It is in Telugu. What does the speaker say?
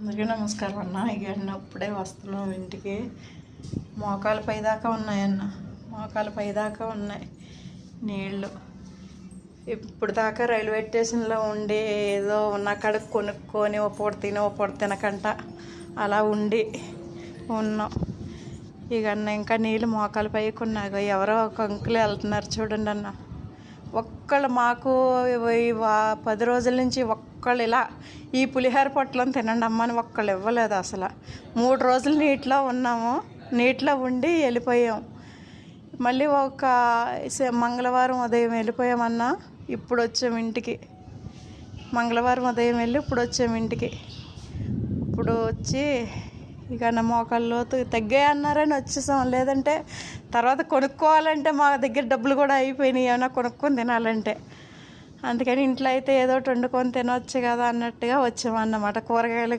అందరికీ నమస్కారం అన్న. ఇక ఇప్పుడే వస్తున్నాం ఇంటికి. మోకాలు పైదాకా ఉన్నాయన్న, మోకాలు పైదాకా ఉన్నాయి నీళ్ళు. ఇప్పుడు దాకా రైల్వే స్టేషన్లో ఉండి ఏదో ఉన్న కాడకు కొనుక్కొని ఓ పూట తిని ఓ పూట తినకంట అలా ఉండి ఉన్నాం. ఇక ఇంకా నీళ్ళు మోకాలు పైకి ఉన్నాయి. ఎవరో ఒక అంకులు వెళ్తున్నారు చూడండి అన్న. ఒక్కళ్ళు మాకు 10 రోజుల నుంచి ఒక్కళ్ళు ఇలా ఈ పులిహోర పొట్లం తినండి అమ్మని ఒక్కళ్ళు ఇవ్వలేదు అసలు. 3 రోజులు నీటిలో ఉన్నాము, నీటిలో ఉండి వెళ్ళిపోయాం. మళ్ళీ మంగళవారం ఉదయం వెళ్ళిపోయామన్నా. ఇప్పుడు వచ్చాము ఇంటికి. మంగళవారం ఉదయం వెళ్ళి ఇప్పుడు వచ్చాము ఇంటికి. ఇప్పుడు వచ్చి ఇక నా మోకాళ్ళు తగ్గాయి అన్నారని వచ్చేసాం. లేదంటే తర్వాత కొనుక్కోవాలంటే మా దగ్గర డబ్బులు కూడా అయిపోయినాయి ఏమైనా కొనుక్కొని తినాలంటే. అందుకని ఇంట్లో అయితే ఏదో ఒకటి వండుకొని తినవచ్చు కదా అన్నట్టుగా వచ్చామన్నమాట. కూరగాయలు